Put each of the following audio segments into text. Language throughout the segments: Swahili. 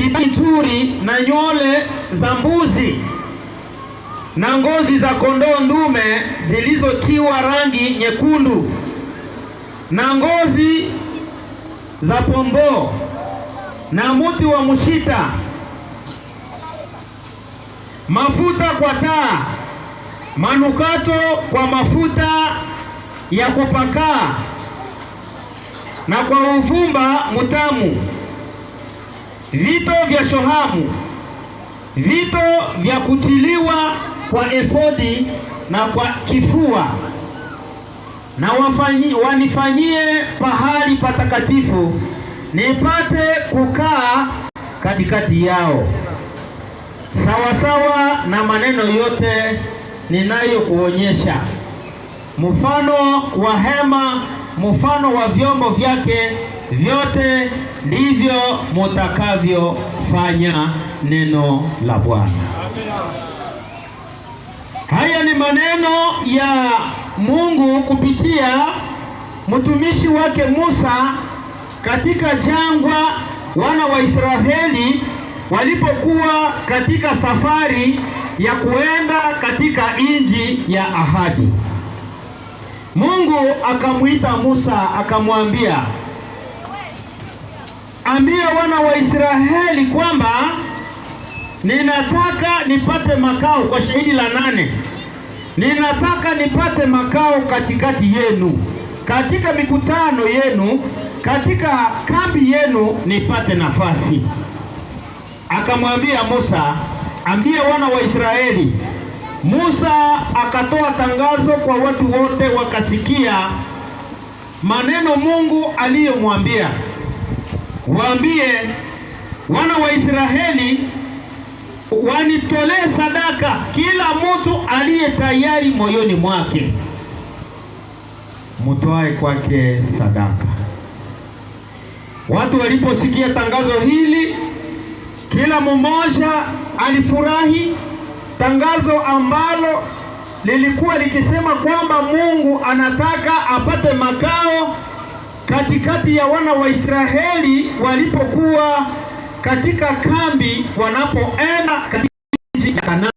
kizuri na nywele za mbuzi na ngozi za kondoo ndume zilizotiwa rangi nyekundu na ngozi za pomboo na muti wa mshita, mafuta kwa taa, manukato kwa mafuta ya kupakaa na kwa uvumba mtamu, vito vya shohamu, vito vya kutiliwa kwa efodi na kwa kifua, na wanifanyie pahali patakatifu nipate kukaa katikati yao, sawasawa na maneno yote ninayokuonyesha, mfano wa hema, mfano wa vyombo vyake vyote, ndivyo mutakavyofanya. Neno la Bwana. Haya ni maneno ya Mungu kupitia mtumishi wake Musa katika jangwa, wana wa Israeli walipokuwa katika safari ya kuenda katika nchi ya ahadi. Mungu akamuita Musa akamwambia, ambia wana wa Israeli kwamba ninataka nipate makao, kwa shahidi la 8, ninataka nipate makao katikati yenu, katika mikutano yenu, katika kambi yenu nipate nafasi. Akamwambia Musa, ambia wana wa Israeli. Musa akatoa tangazo kwa watu wote, wakasikia maneno Mungu aliyomwambia. Waambie wana wa Israeli wanitolee sadaka, kila mtu aliye tayari moyoni mwake mtoae kwake sadaka. Watu waliposikia tangazo hili, kila mmoja alifurahi. Tangazo ambalo lilikuwa likisema kwamba Mungu anataka apate makao katikati ya wana wa Israeli walipokuwa katika kambi, wanapoenda katika nchi ya Kanaani.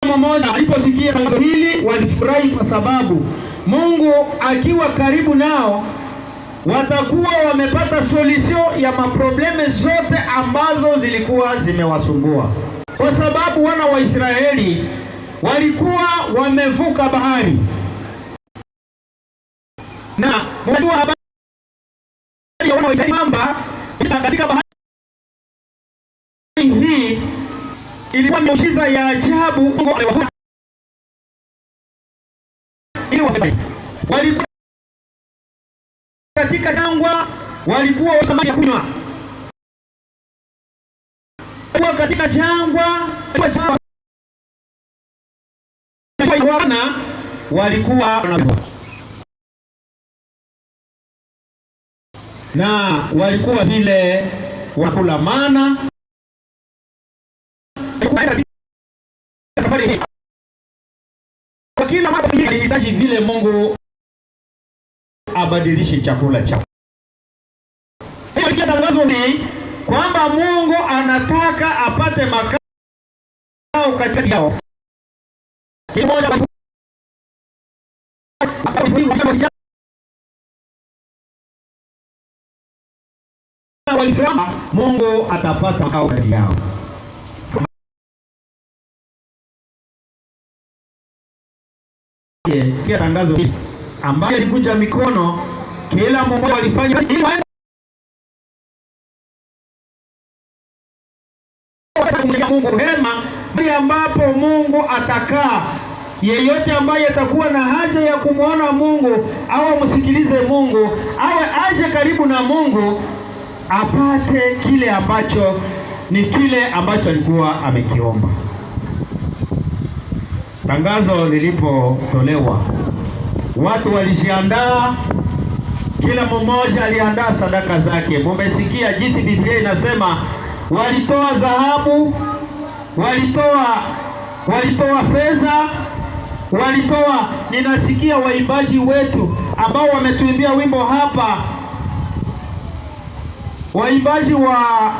Kila mmoja aliposikia tangazo hili walifurahi, kwa sababu Mungu akiwa karibu nao watakuwa wamepata solution ya maprobleme zote ambazo zilikuwa zimewasumbua, kwa sababu wana wa Israeli walikuwa wamevuka bahari, na mnajua habari ya wana wa Israeli kwamba katika bahari hii ilikuwa miujiza ya ajabu. Mungu aliwavuta ili walikuwa katika jangwa, walikuwa wote maji ya kunywa. Katika jangwa walikuwa na walikuwa vile wakula mana. Safari hii kwa kila mambo alihitaji vile Mungu abadilishe chakula chao. Hiyo ni tangazo ni kwamba Mungu anataka apate makao katikati yao. Mungu atapata makao kati yao. Kia tangazo hili ambayo ilikuja mikono, kila mmoja walifanya Mungu hema mahali ambapo Mungu atakaa. Yeyote ambaye atakuwa na haja ya kumwona Mungu au amsikilize Mungu au aje karibu na Mungu, apate kile ambacho ni kile ambacho alikuwa amekiomba. Tangazo lilipotolewa, watu walijiandaa, kila mmoja aliandaa sadaka zake. Mumesikia jinsi Biblia inasema walitoa dhahabu, walitoa fedha, ninasikia waimbaji wetu ambao wametuimbia wimbo hapa, waimbaji wa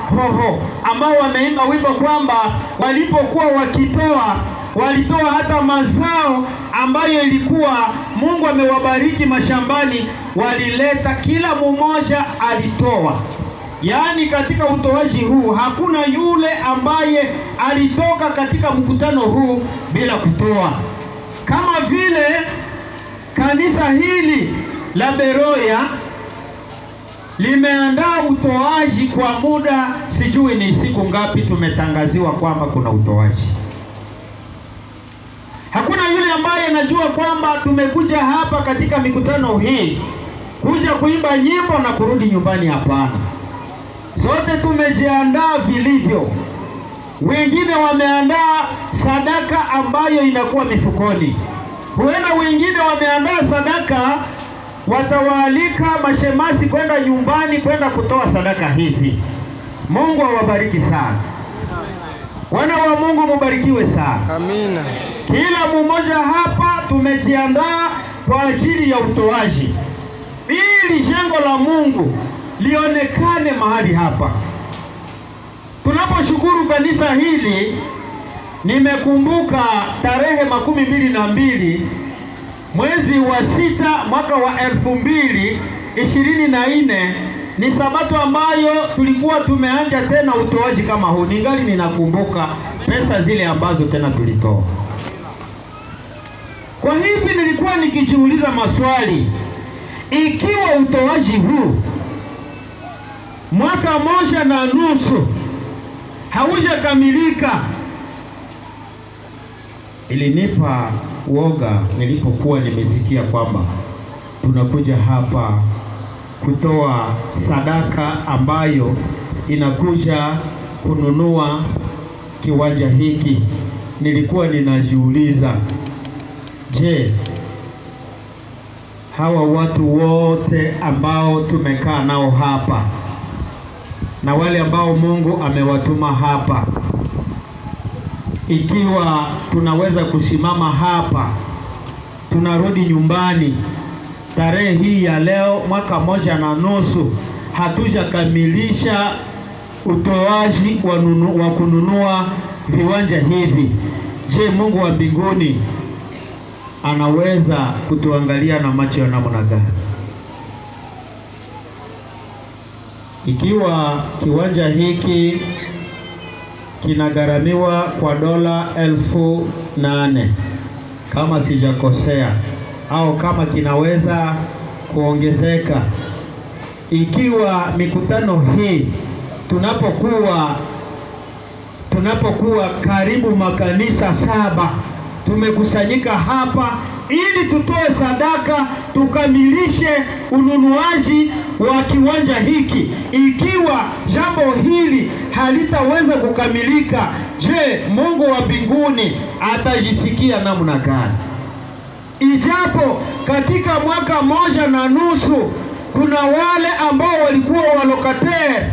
hoho ambao wameimba wimbo kwamba walipokuwa wakitoa walitoa hata mazao ambayo ilikuwa Mungu amewabariki mashambani, walileta, kila mmoja alitoa. Yaani katika utoaji huu hakuna yule ambaye alitoka katika mkutano huu bila kutoa. Kama vile kanisa hili la Beroya limeandaa utoaji kwa muda, sijui ni siku ngapi tumetangaziwa kwamba kuna utoaji. Hakuna yule ambaye anajua kwamba tumekuja hapa katika mikutano hii kuja kuimba nyimbo na kurudi nyumbani. Hapana, sote tumejiandaa vilivyo. Wengine wameandaa sadaka ambayo inakuwa mifukoni, huenda wengine wameandaa sadaka, watawaalika mashemasi kwenda nyumbani kwenda kutoa sadaka hizi. Mungu awabariki sana. Wana wa Mungu mubarikiwe sana. Amina. Kila mmoja hapa tumejiandaa kwa ajili ya utoaji, ili jengo la Mungu lionekane mahali hapa. Tunaposhukuru kanisa hili, nimekumbuka tarehe 22 mwezi wa 6 mwaka wa 2024 ni Sabato ambayo tulikuwa tumeanza tena utoaji kama huu. Ningali ninakumbuka pesa zile ambazo tena tulitoa. Kwa hivi nilikuwa nikijiuliza maswali, ikiwa utoaji huu mwaka 1.5 haujakamilika, ilinipa woga nilipokuwa nimesikia kwamba tunakuja hapa kutoa sadaka ambayo inakuja kununua kiwanja hiki. Nilikuwa ninajiuliza, je, hawa watu wote ambao tumekaa nao hapa na wale ambao Mungu amewatuma hapa, ikiwa tunaweza kusimama hapa tunarudi nyumbani tarehe hii ya leo mwaka 1.5 hatujakamilisha utoaji wa kununua viwanja hivi, je, Mungu wa mbinguni anaweza kutuangalia na macho ya namna gani? Ikiwa kiwanja hiki kinagharamiwa kwa dola 8,000 kama sijakosea, au kama kinaweza kuongezeka, ikiwa mikutano hii tunapokuwa karibu makanisa 7 tumekusanyika hapa ili tutoe sadaka tukamilishe ununuaji wa kiwanja hiki. Ikiwa jambo hili halitaweza kukamilika, je, Mungu wa mbinguni atajisikia namna gani? Ijapo katika mwaka 1.5 kuna wale ambao walikuwa walokataire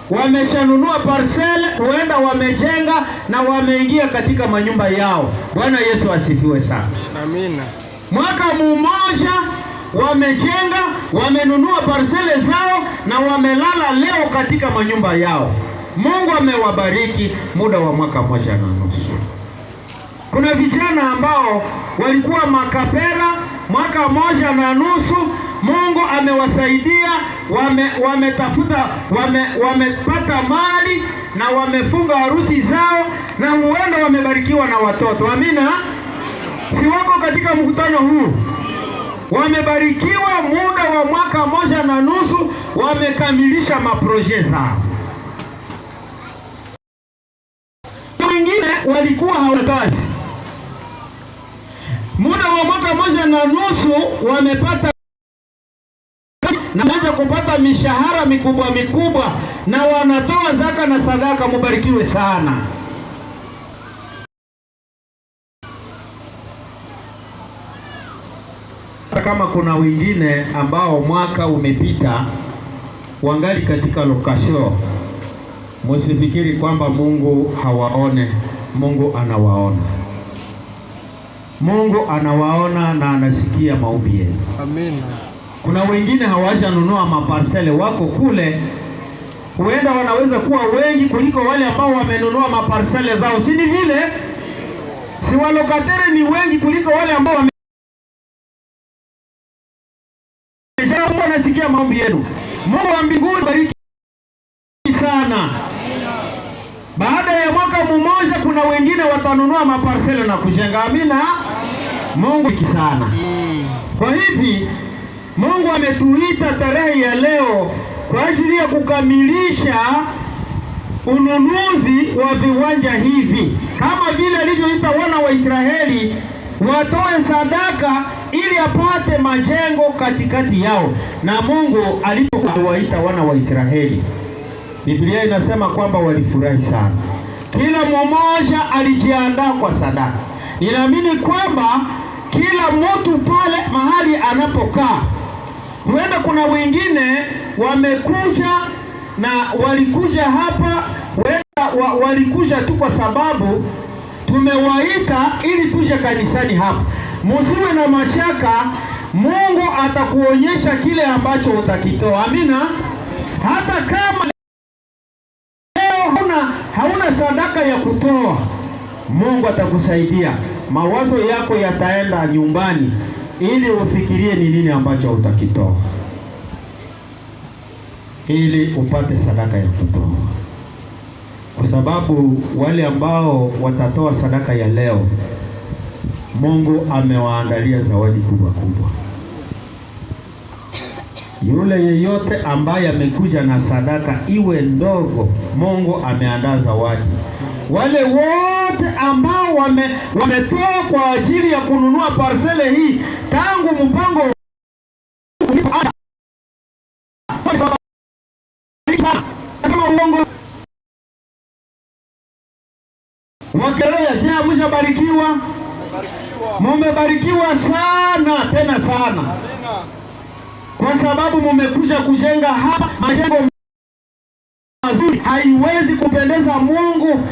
wameshanunua parcel, huenda wamejenga na wameingia katika manyumba yao. Bwana Yesu asifiwe sana. Amina. Mwaka mmoja wamejenga, wamenunua parcele zao na wamelala leo katika manyumba yao. Mungu amewabariki muda wa mwaka 1.5. Kuna vijana ambao walikuwa makapera mwaka 1.5, Mungu amewasaidia, wamepata mali na wamefunga harusi zao na huenda wamebarikiwa na watoto. Amina. Si wako katika mkutano huu? Wamebarikiwa muda wa mwaka 1.5, wamekamilisha maproje zao. Wengine walikuwa hawana kazi, muda wa mwaka 1.5 wamepata na waanza kupata mishahara mikubwa na wanatoa zaka na sadaka. Mubarikiwe sana. Kama kuna wengine ambao mwaka umepita wangali katika lokasio, msifikiri kwamba Mungu hawaone. Mungu anawaona. Mungu anawaona na anasikia maombi yenu. Amina. Kuna wengine hawashanunua maparsele, wako kule huenda wanaweza kuwa wengi kuliko wale ambao wamenunua maparsele zao, si ni vile? Si walokatere ni wengi kuliko wale ambao wanasikia maombi yenu. Mungu wa mbinguni bariki sana. Baada ya mwaka mmoja kuna wengine watanunua maparsele na kujenga. Amina. Mungu bariki sana. Kwa hivi Mungu ametuita tarehe ya leo kwa ajili ya kukamilisha ununuzi wa viwanja hivi, kama vile alivyoita wana wa Israeli watoe sadaka ili apate majengo katikati yao. Na Mungu alipowaita wana wa Israeli, Biblia inasema kwamba walifurahi sana, kila mmoja alijiandaa kwa sadaka. Ninaamini kwamba kila mtu pale mahali anapokaa, huenda kuna wengine wamekuja na walikuja hapa, walikuja tu kwa sababu tumewaita ili tuje kanisani hapa. Musiwe na mashaka, Mungu atakuonyesha kile ambacho utakitoa. Amina. Hata kama leo hauna sadaka ya kutoa, Mungu atakusaidia. Mawazo yako yataenda nyumbani ili ufikirie ni nini ambacho utakitoa ili upate sadaka ya kutoa, kwa sababu wale ambao watatoa sadaka ya leo, Mungu amewaandalia zawadi kubwa kubwa. Yule yeyote ambaye amekuja na sadaka iwe ndogo, Mungu ameandaa zawadi. Wale wote ambao wametoa kwa ajili ya kununua parsele hii tangu mpango wakelea, je, mshabarikiwa? Mumebarikiwa sana tena sana, kwa sababu mumekuja kujenga hapa majengo mazuri. Haiwezi kupendeza Mungu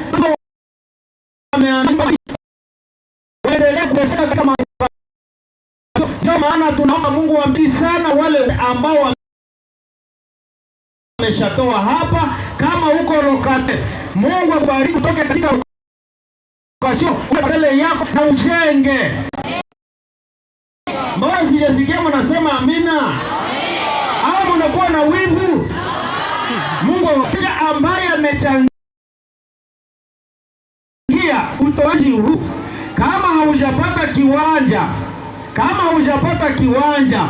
endelea kuweka kama. Ndio maana tunaomba Mungu ambariki sana wale ambao wameshatoa hapa. Kama uko lokate, Mungu akubariki kutoka katika mbele yako na ujenge. Mbona sijasikia mnasema amina? Au mnakuwa na wivu? Mungu ambaye amechangia utoaji huu, kama haujapata kiwanja,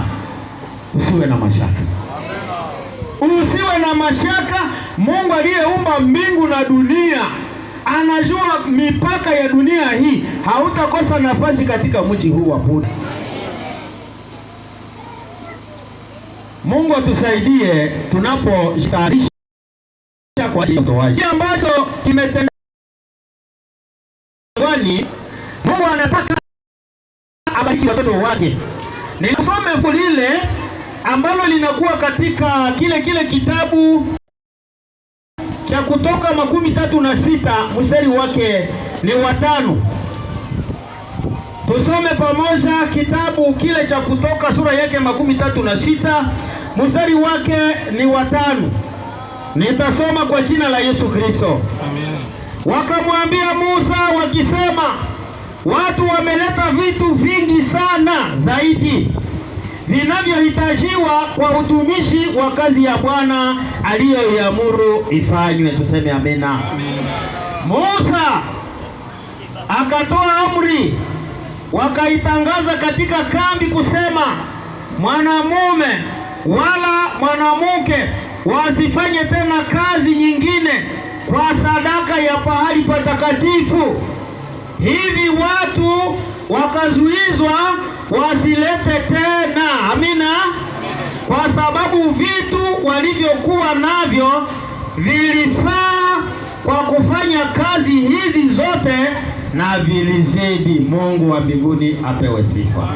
usiwe na mashaka. Usiwe na mashaka. Mungu aliyeumba mbingu na dunia anajua mipaka ya dunia hii. Hautakosa nafasi katika mji huu wa Buda. Mungu atusaidie tunaposhikanisha kwa ajili ya utoaji ambacho kimetendwa. Mungu anataka abariki watoto wake. Nisome fungu lile ambalo linakuwa katika kile kitabu cha Kutoka 36 mstari wake ni 5. Tusome pamoja kitabu kile cha Kutoka sura yake 36 mstari wake ni 5. Nitasoma kwa jina la Yesu Kristo. Amen. Wakamwambia Musa wakisema, watu wameleta vitu vingi sana zaidi vinavyohitajiwa kwa utumishi wa kazi ya Bwana aliyoiamuru ifanywe. Tuseme amena. Musa akatoa amri, wakaitangaza katika kambi kusema, mwanamume wala mwanamke wasifanye tena kazi nyingine kwa sadaka ya pahali patakatifu. Hivi watu wakazuizwa wasilete tena. Amina. Kwa sababu vitu walivyokuwa navyo vilifaa kwa kufanya kazi hizi zote na vilizidi. Mungu wa mbinguni apewe sifa.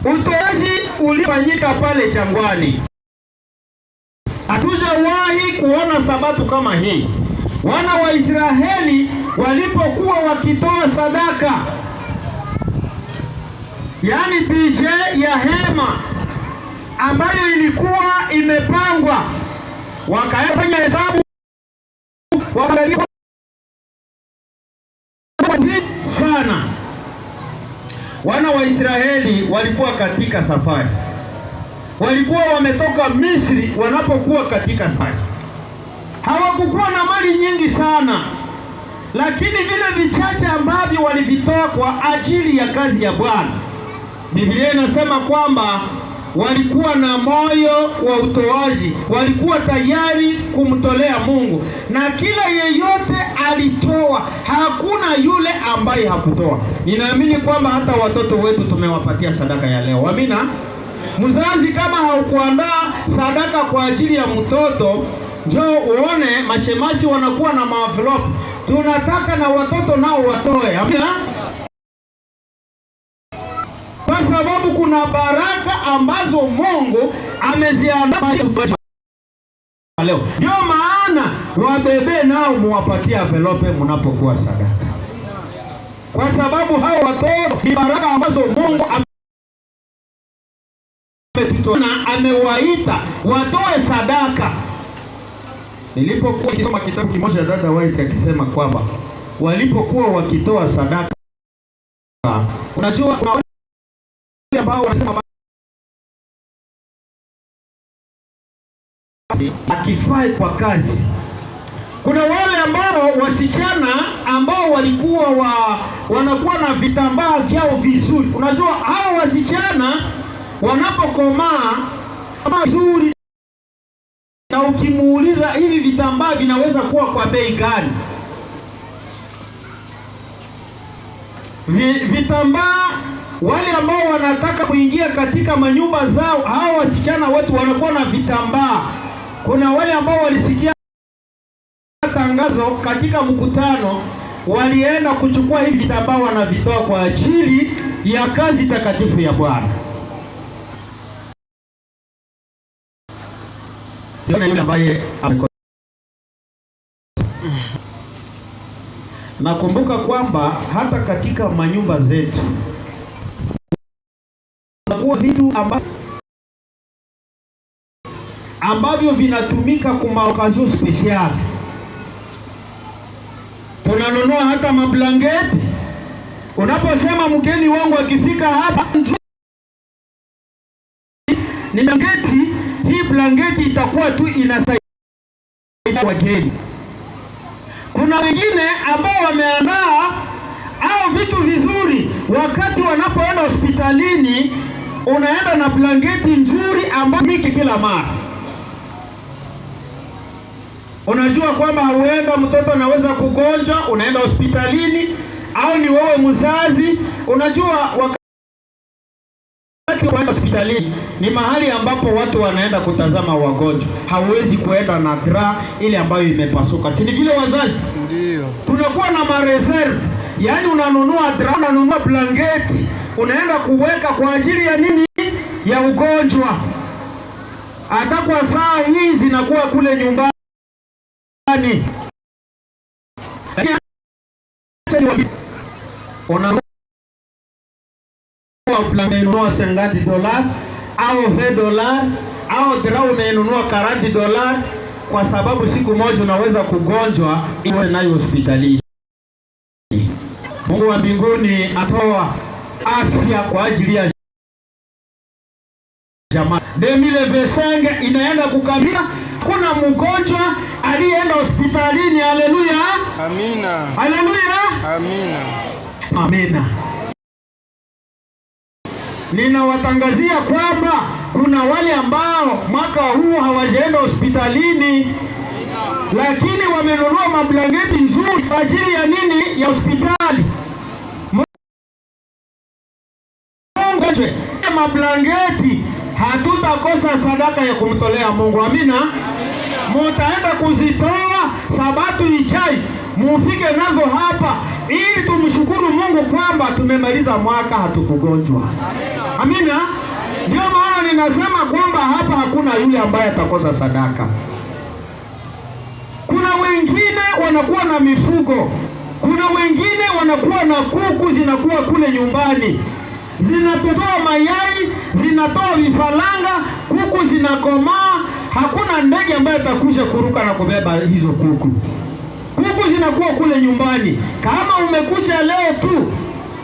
Utoaji ulifanyika pale jangwani. Hatujawahi kuona sabato kama hii. Wana wa Israeli walipokuwa wakitoa sadaka, yani bije ya hema ambayo ilikuwa imepangwa Wakafanya hesabu, wakaangalia sana. Wana wa Israeli walikuwa katika safari, walikuwa wametoka Misri. Wanapokuwa katika safari, hawakukuwa na mali nyingi sana, lakini vile vichache ambavyo walivitoa kwa ajili ya kazi ya Bwana, Biblia inasema kwamba walikuwa na moyo wa utoaji, walikuwa tayari kumtolea Mungu, na kila yeyote alitoa, hakuna yule ambaye hakutoa. Ninaamini kwamba hata watoto wetu tumewapatia sadaka ya leo. Amina. Mzazi, kama haukuandaa sadaka kwa ajili ya mtoto, njoo uone mashemasi wanakuwa na envelope. Tunataka na watoto nao watoe. Amina. Kwa sababu kuna baraka ambazo Mungu ameziandaa leo. Ndio maana wabebe nao muwapatie envelope mnapokuwa sadaka, kwa sababu hao watoto ni baraka ambazo Mungu amewaita watoe sadaka. Nilipokuwa nikisoma kitabu kimoja, dada White akisema kwamba walipokuwa wakitoa sadaka, unajua kuna ambao wanasema akifai kwa kazi. Kuna wale ambao wasichana ambao walikuwa wanakuwa na vitambaa vyao vizuri. Unajua hao wasichana wanapokomaa vizuri, na ukimuuliza hivi vitambaa vinaweza kuwa kwa bei gani? Vitambaa, wale ambao wanataka kuingia katika manyumba zao, hao wasichana wetu wanakuwa na vitambaa. Kuna wale ambao walisikia tangazo katika mkutano, walienda kuchukua hivi vitambaa, wanavitoa kwa ajili ya kazi takatifu ya Bwana. Yule ambaye nakumbuka kwamba hata katika manyumba zetu kuna vitu ambavyo vinatumika kwa maokazio special. Tunanunua hata mablanketi. Unaposema mgeni wangu akifika hapa ni blanketi, hii blanketi itakuwa tu inasaidia wageni. Kuna wengine ambao wameandaa au vitu vizuri, wakati wanapoenda hospitalini unaenda na blanketi nzuri ambayo miki kila mara. Unajua kwamba huenda mtoto anaweza kugonjwa, unaenda hospitalini, au ni wewe mzazi, unajua wakati unaenda hospitalini ni mahali ambapo watu wanaenda kutazama wagonjwa. Hauwezi kuenda na dra ile ambayo imepasuka. Si ni vile wazazi? Ndio. Tunakuwa na mareserve. Yaani unanunua dra, unanunua blanketi, unaenda kuweka kwa ajili ya nini? Ya ugonjwa. Hata kwa saa hii zinakuwa kule nyumbani. Unanunua umenunua $50 au $20 au dra umenunua $40, kwa sababu siku moja unaweza kugonjwa iwe nayo hospitalini. Mungu wa mbinguni atoa afya kwa ajili ya jamaa. 2025 inaenda kukamilika. Kuna mgonjwa aliyeenda hospitalini. Haleluya. Amina. Haleluya. Amina. Amina. Ninawatangazia kwamba kuna wale ambao mwaka huu hawajaenda hospitalini, lakini wamenunua mablanketi nzuri kwa ajili ya nini? Ya hospitali. Mungu mablanketi, hatutakosa sadaka ya kumtolea Mungu. Amina. Mutaenda kuzitoa Sabato ijayo, mufike nazo hapa ili tumshukuru Mungu kwamba tumemaliza mwaka hatukugonjwa. Amina. Ndio maana ninasema kwamba hapa hakuna yule ambaye atakosa sadaka. Kuna wengine wanakuwa na mifugo, kuna wengine wanakuwa na kuku zinakuwa kule nyumbani, zinatoa mayai, zinatoa vifaranga, kuku zinakomaa, hakuna hakuna ndege ambaye atakuja kuruka na kubeba hizo kuku. Kuku zinakuwa kule nyumbani. Kama umekuja leo tu,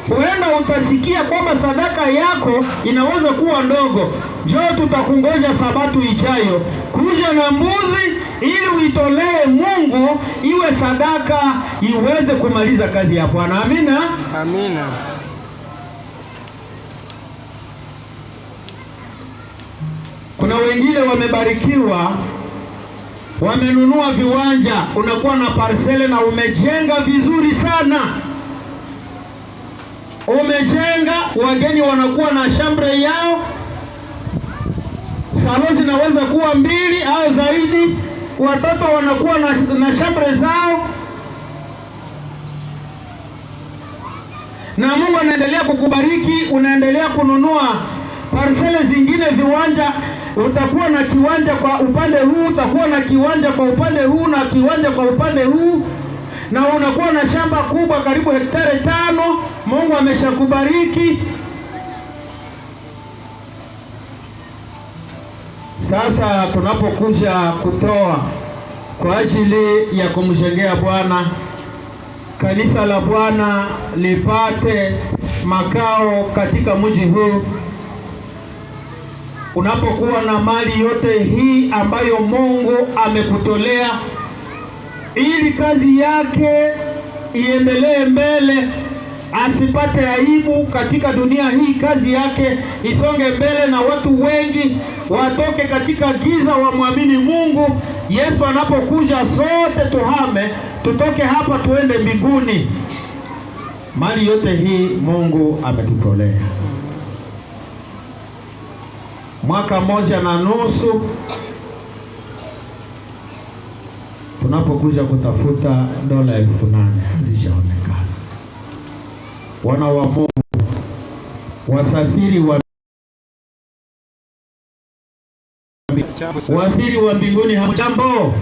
huenda utasikia kwamba sadaka yako inaweza kuwa ndogo. Njoo tutakungoja Sabato ijayo, kuja na mbuzi ili uitolee Mungu iwe sadaka, iweze kumaliza kazi ya Bwana. Amina, amina. Kuna wengine wamebarikiwa, wamenunua viwanja, unakuwa na parcele na umejenga vizuri sana. Umejenga, wageni wanakuwa na shambre yao, salon zinaweza kuwa 2 au zaidi, watoto wanakuwa na shambre zao, na Mungu anaendelea kukubariki, unaendelea kununua parcele zingine, viwanja. Utakuwa na kiwanja kwa upande huu, utakuwa na kiwanja kwa upande huu, na kiwanja kwa upande huu, na unakuwa na shamba kubwa karibu hektari 5. Mungu ameshakubariki. Sasa tunapokuja kutoa kwa ajili ya kumjengea Bwana, kanisa la Bwana lipate makao katika mji huu, unapokuwa na mali yote hii ambayo Mungu amekutolea, ili kazi yake iendelee mbele, asipate aibu katika dunia hii, kazi yake isonge mbele na watu wengi watoke katika giza, wamwamini Mungu. Yesu anapokuja sote tuhame, tutoke hapa tuende mbinguni. Mali yote hii Mungu ametutolea. 1.5 tunapokuja kutafuta dola 8,000 hazishaonekana. Wana wa Mungu, wasafiri wa mbinguni, hamjambo?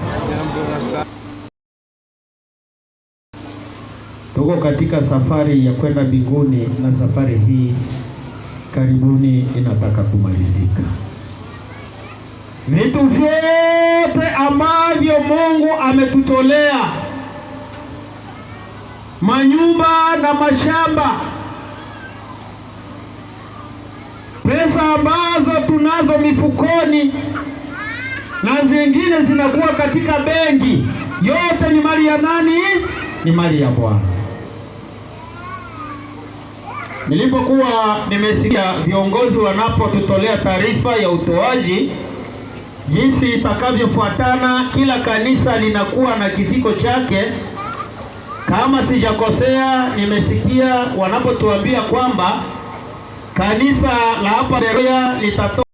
Tuko katika safari ya kwenda mbinguni, na safari hii karibuni inataka kumalizika. Vitu vyote ambavyo Mungu ametutolea, manyumba na mashamba, pesa ambazo tunazo mifukoni na zingine zinakuwa katika benki, yote ni mali ya nani? Ni mali ya Bwana. Nilipokuwa nimesikia viongozi wanapotutolea taarifa ya utoaji, jinsi itakavyofuatana, kila kanisa linakuwa na kifiko chake. Kama sijakosea, nimesikia wanapotuambia kwamba kanisa la hapa Beroya litatoa